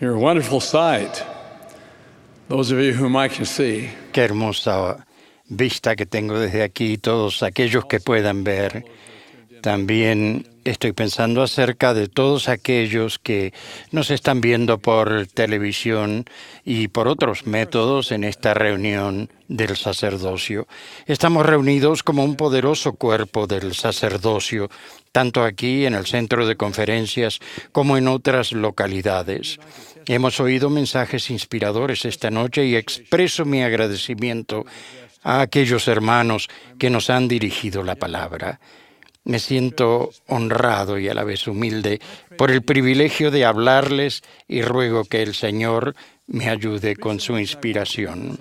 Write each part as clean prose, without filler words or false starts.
You're a wonderful sight, those of you whom I can see. Qué hermosa vista que tengo desde aquí, todos aquellos que puedan ver. También estoy pensando acerca de todos aquellos que nos están viendo por televisión y por otros métodos en esta reunión del sacerdocio. Estamos reunidos como un poderoso cuerpo del sacerdocio, tanto aquí en el centro de conferencias como en otras localidades. Hemos oído mensajes inspiradores esta noche y expreso mi agradecimiento a aquellos hermanos que nos han dirigido la palabra. Me siento honrado y a la vez humilde por el privilegio de hablarles y ruego que el Señor me ayude con su inspiración.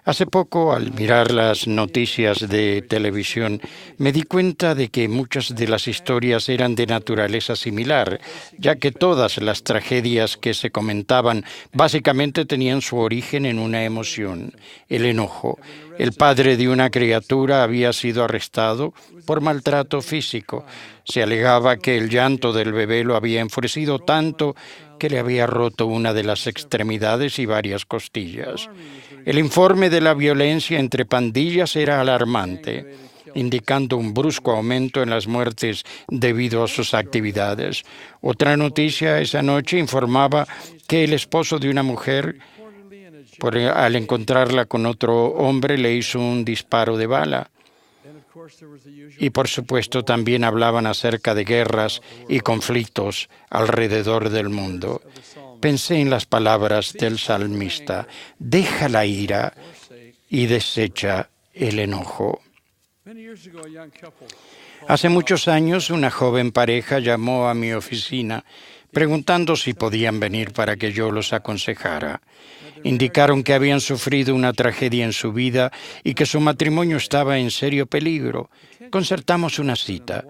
Hace poco, al mirar las noticias de televisión, me di cuenta de que muchas de las historias eran de naturaleza similar, ya que todas las tragedias que se comentaban básicamente tenían su origen en una emoción, el enojo. El padre de una criatura había sido arrestado por maltrato físico. Se alegaba que el llanto del bebé lo había enfurecido tanto que le había roto una de las extremidades y varias costillas. El informe de la violencia entre pandillas era alarmante, indicando un brusco aumento en las muertes debido a sus actividades. Otra noticia esa noche informaba que el esposo de una mujer, al encontrarla con otro hombre, le hizo un disparo de bala. Y por supuesto también hablaban acerca de guerras y conflictos alrededor del mundo. Pensé en las palabras del salmista: deja la ira y desecha el enojo. Hace muchos años, una joven pareja llamó a mi oficina preguntando si podían venir para que yo los aconsejara. Indicaron que habían sufrido una tragedia en su vida y que su matrimonio estaba en serio peligro. Concertamos una cita.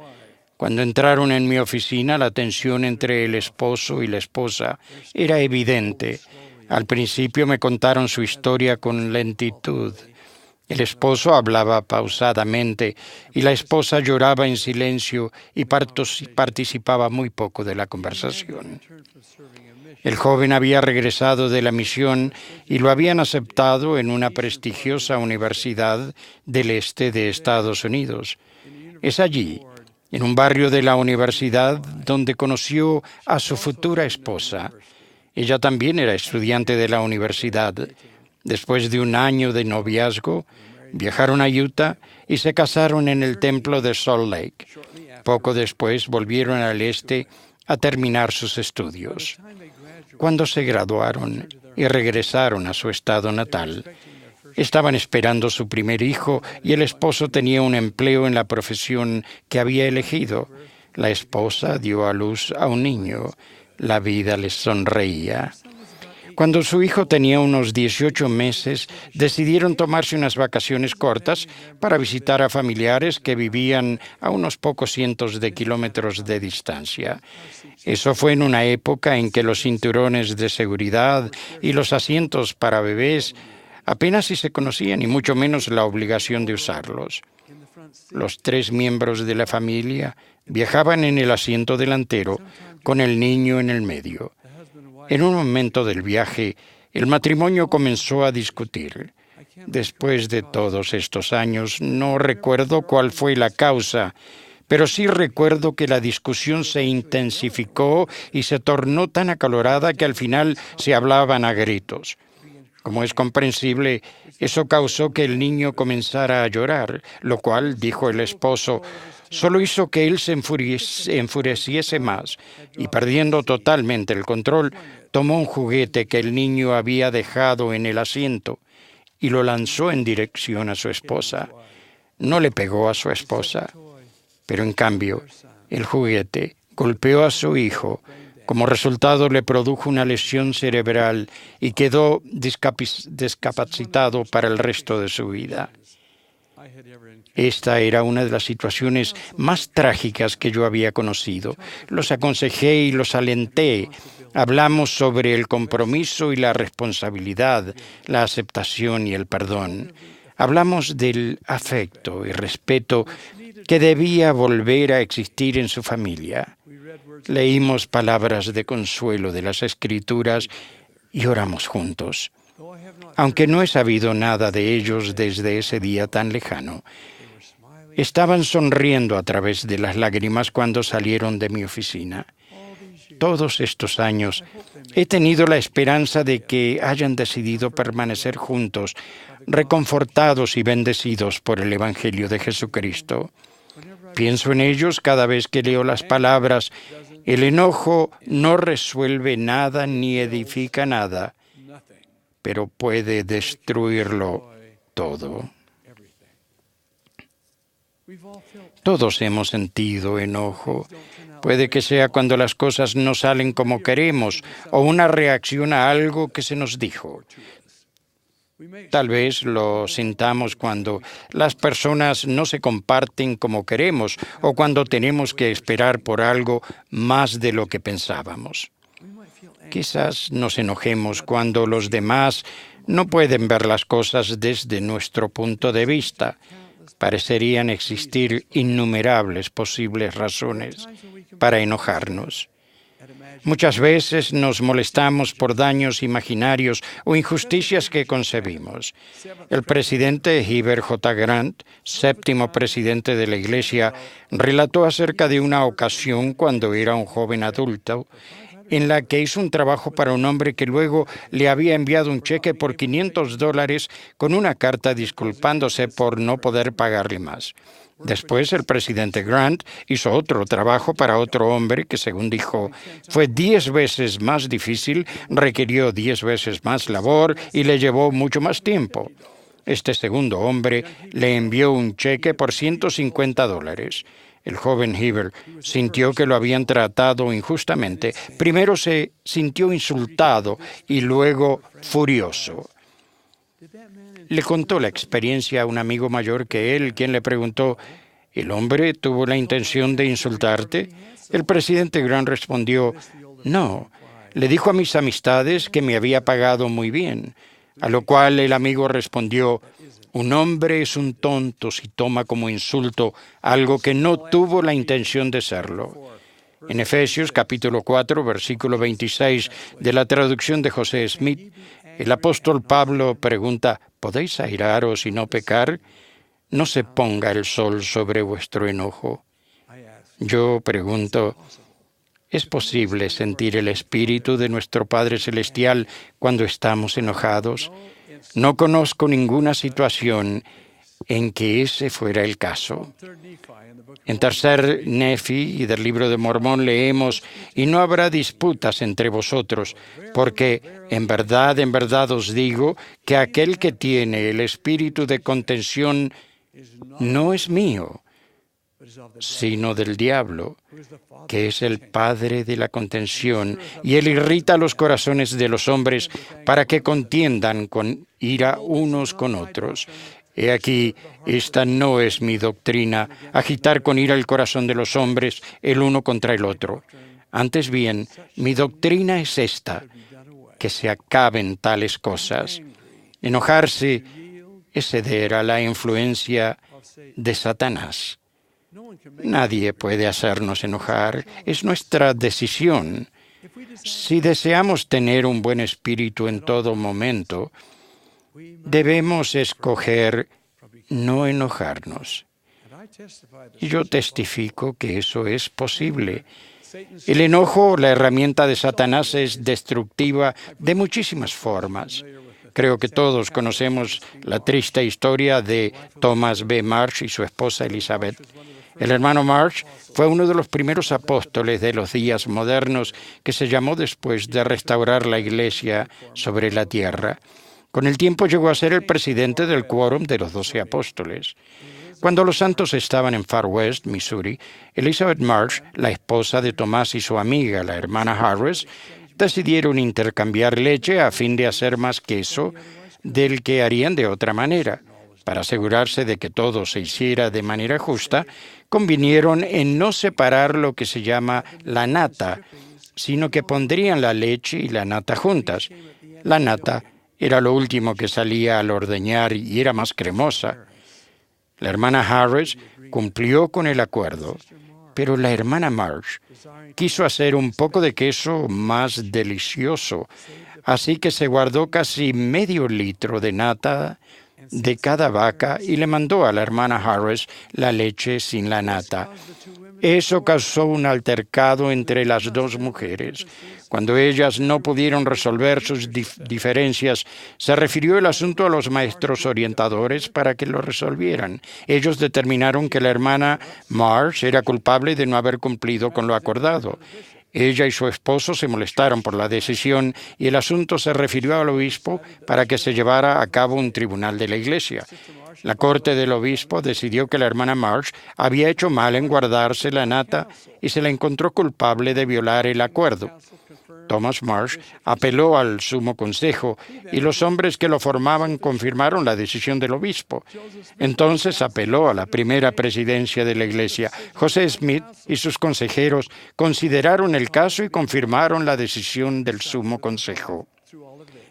Cuando entraron en mi oficina, la tensión entre el esposo y la esposa era evidente. Al principio me contaron su historia con lentitud. El esposo hablaba pausadamente y la esposa lloraba en silencio y participaba muy poco de la conversación. El joven había regresado de la misión y lo habían aceptado en una prestigiosa universidad del este de Estados Unidos. Es allí, en un barrio de la universidad, donde conoció a su futura esposa. Ella también era estudiante de la universidad. Después de un año de noviazgo, viajaron a Utah y se casaron en el templo de Salt Lake. Poco después volvieron al este a terminar sus estudios. Cuando se graduaron y regresaron a su estado natal, estaban esperando su primer hijo y el esposo tenía un empleo en la profesión que había elegido. La esposa dio a luz a un niño. La vida les sonreía. Cuando su hijo tenía unos 18 meses, decidieron tomarse unas vacaciones cortas para visitar a familiares que vivían a unos pocos cientos de kilómetros de distancia. Eso fue en una época en que los cinturones de seguridad y los asientos para bebés apenas si se conocían y mucho menos la obligación de usarlos. Los 3 miembros de la familia viajaban en el asiento delantero con el niño en el medio. En un momento del viaje, el matrimonio comenzó a discutir. Después de todos estos años, no recuerdo cuál fue la causa, pero sí recuerdo que la discusión se intensificó y se tornó tan acalorada que al final se hablaban a gritos. Como es comprensible, eso causó que el niño comenzara a llorar, lo cual, dijo el esposo, solo hizo que él se enfureciese más y, perdiendo totalmente el control, tomó un juguete que el niño había dejado en el asiento y lo lanzó en dirección a su esposa. No le pegó a su esposa, pero en cambio, el juguete golpeó a su hijo. Como resultado, le produjo una lesión cerebral y quedó discapacitado para el resto de su vida. Esta era una de las situaciones más trágicas que yo había conocido. Los aconsejé y los alenté. Hablamos sobre el compromiso y la responsabilidad, la aceptación y el perdón. Hablamos del afecto y respeto que debía volver a existir en su familia. leímos palabras de consuelo de las Escrituras y oramos juntos. Aunque no he sabido nada de ellos desde ese día tan lejano, estaban sonriendo a través de las lágrimas cuando salieron de mi oficina. Todos estos años he tenido la esperanza de que hayan decidido permanecer juntos, reconfortados y bendecidos por el Evangelio de Jesucristo. Pienso en ellos cada vez que leo las palabras: el enojo no resuelve nada ni edifica nada, pero puede destruirlo todo. Todos hemos sentido enojo. Puede que sea cuando las cosas no salen como queremos o una reacción a algo que se nos dijo. Tal vez lo sintamos cuando las personas no se comparten como queremos o cuando tenemos que esperar por algo más de lo que pensábamos. Quizás nos enojemos cuando los demás no pueden ver las cosas desde nuestro punto de vista. Parecerían existir innumerables posibles razones para enojarnos. Muchas veces nos molestamos por daños imaginarios o injusticias que concebimos. El presidente Heber J. Grant, séptimo presidente de la Iglesia, relató acerca de una ocasión cuando era un joven adulto en la que hizo un trabajo para un hombre que luego le había enviado un cheque por $500 con una carta disculpándose por no poder pagarle más. Después, el presidente Grant hizo otro trabajo para otro hombre que, según dijo, fue 10 veces más difícil, requirió 10 veces más labor y le llevó mucho más tiempo. Este segundo hombre le envió un cheque por $150. El joven Heber sintió que lo habían tratado injustamente. Primero se sintió insultado y luego furioso. Le contó la experiencia a un amigo mayor que él, quien le preguntó: ¿el hombre tuvo la intención de insultarte? El presidente Grant respondió: no, le dijo a mis amistades que me había pagado muy bien. A lo cual el amigo respondió: un hombre es un tonto si toma como insulto algo que no tuvo la intención de serlo. En Efesios capítulo 4, versículo 26 de la traducción de José Smith, el apóstol Pablo pregunta: ¿podéis airaros y no pecar? No se ponga el sol sobre vuestro enojo. Yo pregunto: ¿es posible sentir el Espíritu de nuestro Padre Celestial cuando estamos enojados? No conozco ninguna situación en que ese fuera el caso. En tercer Nefi y del libro de Mormón leemos: y no habrá disputas entre vosotros, porque en verdad os digo que aquel que tiene el espíritu de contención no es mío, sino del diablo, que es el padre de la contención, y él irrita los corazones de los hombres para que contiendan con ira unos con otros. He aquí, esta no es mi doctrina, agitar con ira el corazón de los hombres el uno contra el otro. Antes bien, mi doctrina es esta, que se acaben tales cosas. Enojarse es ceder a la influencia de Satanás. Nadie puede hacernos enojar, es nuestra decisión. Si deseamos tener un buen espíritu en todo momento, debemos escoger no enojarnos. Y yo testifico que eso es posible. El enojo, la herramienta de Satanás, es destructiva de muchísimas formas. Creo que todos conocemos la triste historia de Thomas B. Marsh y su esposa Elizabeth. El hermano Marsh fue uno de los primeros apóstoles de los días modernos que se llamó después de restaurar la Iglesia sobre la tierra. Con el tiempo llegó a ser el presidente del quórum de los 12 apóstoles. Cuando los santos estaban en Far West, Missouri, Elizabeth Marsh, la esposa de Tomás, y su amiga, la hermana Harris, decidieron intercambiar leche a fin de hacer más queso del que harían de otra manera. Para asegurarse de que todo se hiciera de manera justa, convinieron en no separar lo que se llama la nata, sino que pondrían la leche y la nata juntas. La nata era lo último que salía al ordeñar y era más cremosa. La hermana Harris cumplió con el acuerdo. Pero la hermana Marsh quiso hacer un poco de queso más delicioso, así que se guardó casi medio litro de nata de cada vaca y le mandó a la hermana Harris la leche sin la nata. Eso causó un altercado entre las dos mujeres. Cuando ellas no pudieron resolver sus diferencias, se refirió el asunto a los maestros orientadores para que lo resolvieran. Ellos determinaron que la hermana Marsh era culpable de no haber cumplido con lo acordado. Ella y su esposo se molestaron por la decisión y el asunto se refirió al obispo para que se llevara a cabo un tribunal de la iglesia. La corte del obispo decidió que la hermana Marsh había hecho mal en guardarse la nata y se la encontró culpable de violar el acuerdo. Thomas Marsh apeló al Sumo Consejo y los hombres que lo formaban confirmaron la decisión del obispo. Entonces apeló a la primera presidencia de la iglesia. José Smith y sus consejeros consideraron el caso y confirmaron la decisión del Sumo Consejo.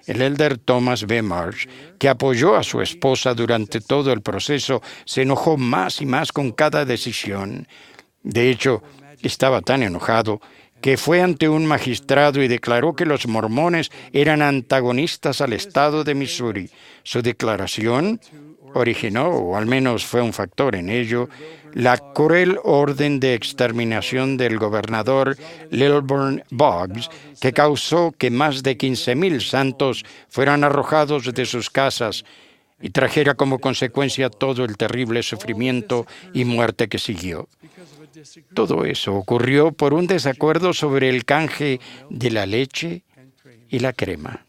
El elder Thomas B. Marsh, que apoyó a su esposa durante todo el proceso, se enojó más y más con cada decisión. De hecho, estaba tan enojado que fue ante un magistrado y declaró que los mormones eran antagonistas al estado de Missouri. Su declaración originó, o al menos fue un factor en ello, la cruel orden de exterminación del gobernador Lilburn Boggs, que causó que más de 15,000 santos fueran arrojados de sus casas y trajera como consecuencia todo el terrible sufrimiento y muerte que siguió. Todo eso ocurrió por un desacuerdo sobre el canje de la leche y la crema.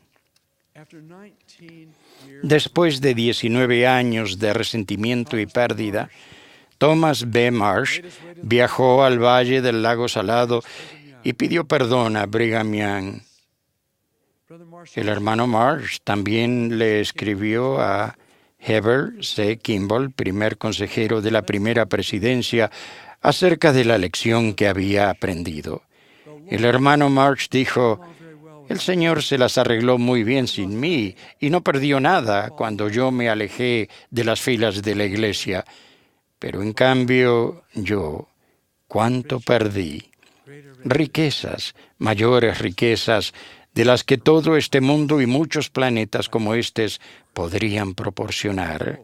Después de 19 años de resentimiento y pérdida, Thomas B. Marsh viajó al valle del lago Salado y pidió perdón a Brigham Young. El hermano Marsh también le escribió a Heber C. Kimball, primer consejero de la primera presidencia, acerca de la lección que había aprendido. El hermano Marsh dijo: el Señor se las arregló muy bien sin mí y no perdió nada cuando yo me alejé de las filas de la iglesia. Pero en cambio yo, ¿cuánto perdí? Riquezas, mayores riquezas, de las que todo este mundo y muchos planetas como estos podrían proporcionar.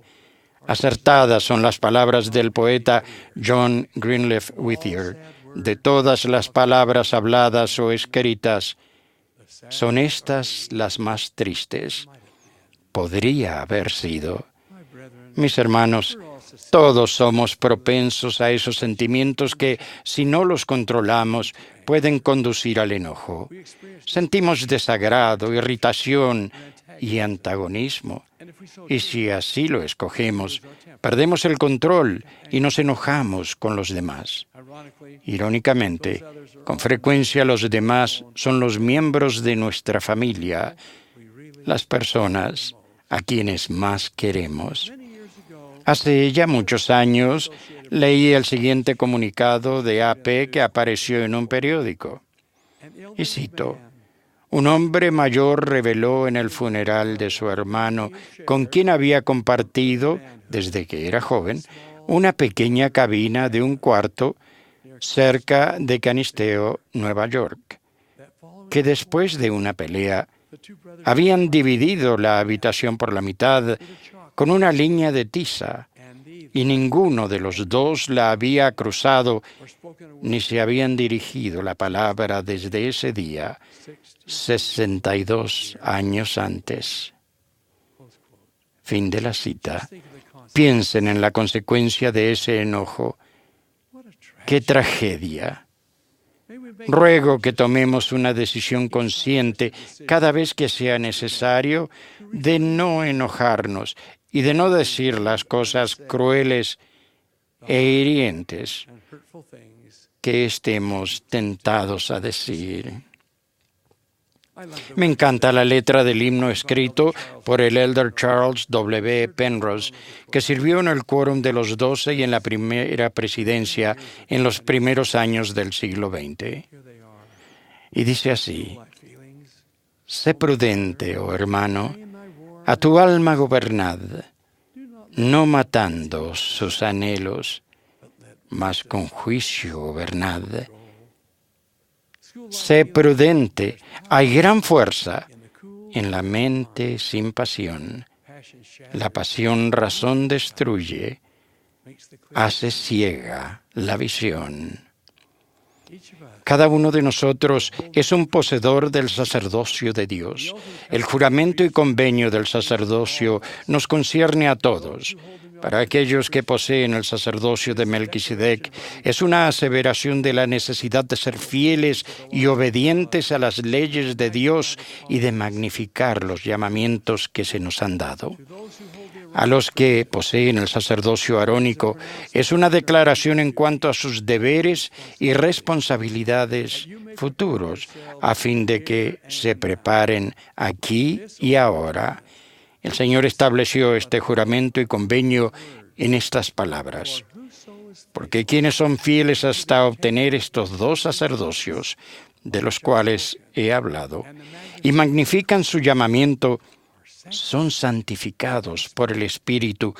Acertadas son las palabras del poeta John Greenleaf Whittier. De todas las palabras habladas o escritas, son estas las más tristes. Podría haber sido. Mis hermanos, todos somos propensos a esos sentimientos que, si no los controlamos, pueden conducir al enojo. Sentimos desagrado, irritación y antagonismo. Y si así lo escogemos, perdemos el control y nos enojamos con los demás. Irónicamente, con frecuencia los demás son los miembros de nuestra familia, las personas a quienes más queremos. Hace ya muchos años leí el siguiente comunicado de AP que apareció en un periódico. Y cito: un hombre mayor reveló en el funeral de su hermano, con quien había compartido, desde que era joven, una pequeña cabina de un cuarto cerca de Canisteo, Nueva York, que después de una pelea habían dividido la habitación por la mitad con una línea de tiza, y ninguno de los dos la había cruzado ni se habían dirigido la palabra desde ese día, 62 años antes. Fin de la cita. Piensen en la consecuencia de ese enojo. ¡Qué tragedia! Ruego que tomemos una decisión consciente cada vez que sea necesario de no enojarnos y de no decir las cosas crueles e hirientes que estemos tentados a decir. Me encanta la letra del himno escrito por el elder Charles W. Penrose, que sirvió en el quórum de los 12 y en la primera presidencia en los primeros años del siglo XX. Y dice así: sé prudente, oh hermano, a tu alma gobernad, no matando sus anhelos, mas con juicio gobernad. Sé prudente, hay gran fuerza en la mente sin pasión. La pasión razón destruye, hace ciega la visión. Cada uno de nosotros es un poseedor del sacerdocio de Dios. El juramento y convenio del sacerdocio nos concierne a todos. Para aquellos que poseen el sacerdocio de Melquisedec, es una aseveración de la necesidad de ser fieles y obedientes a las leyes de Dios y de magnificar los llamamientos que se nos han dado. A los que poseen el sacerdocio arónico, es una declaración en cuanto a sus deberes y responsabilidades futuros, a fin de que se preparen aquí y ahora. El Señor estableció este juramento y convenio en estas palabras: porque quienes son fieles hasta obtener estos dos sacerdocios, de los cuales he hablado, y magnifican su llamamiento, son santificados por el Espíritu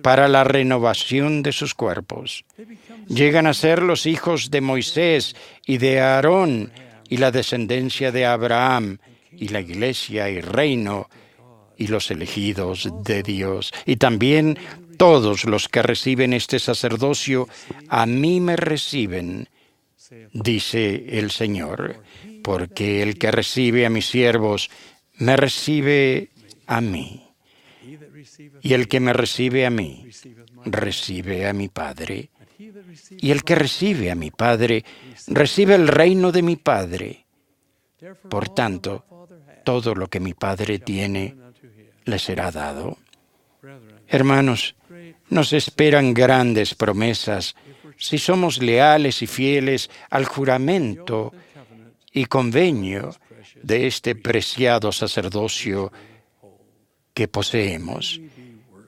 para la renovación de sus cuerpos. Llegan a ser los hijos de Moisés y de Aarón, y la descendencia de Abraham, y la iglesia y reino, y los elegidos de Dios. Y también todos los que reciben este sacerdocio, a mí me reciben, dice el Señor, porque el que recibe a mis siervos, me recibe a mí. Y el que me recibe a mí, recibe a mi Padre. Y el que recibe a mi Padre, recibe el reino de mi Padre. Por tanto, todo lo que mi Padre tiene, le será dado. Hermanos, nos esperan grandes promesas si somos leales y fieles al juramento y convenio de este preciado sacerdocio que poseemos.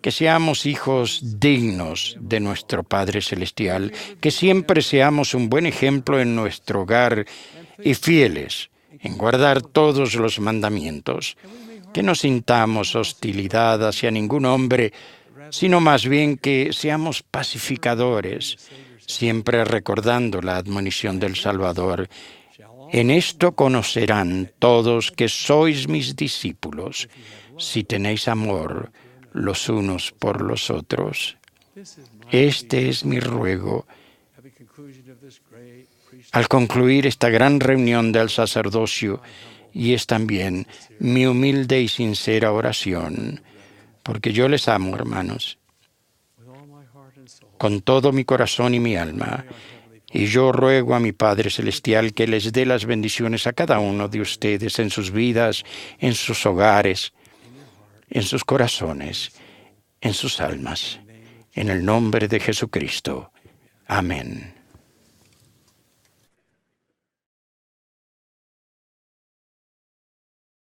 Que seamos hijos dignos de nuestro Padre Celestial, que siempre seamos un buen ejemplo en nuestro hogar y fieles en guardar todos los mandamientos. Que no sintamos hostilidad hacia ningún hombre, sino más bien que seamos pacificadores, siempre recordando la admonición del Salvador. En esto conocerán todos que sois mis discípulos, si tenéis amor los unos por los otros. Este es mi ruego. Al concluir esta gran reunión del sacerdocio, y es también mi humilde y sincera oración, porque yo les amo, hermanos, con todo mi corazón y mi alma, y yo ruego a mi Padre Celestial que les dé las bendiciones a cada uno de ustedes en sus vidas, en sus hogares, en sus corazones, en sus almas, en el nombre de Jesucristo. Amén.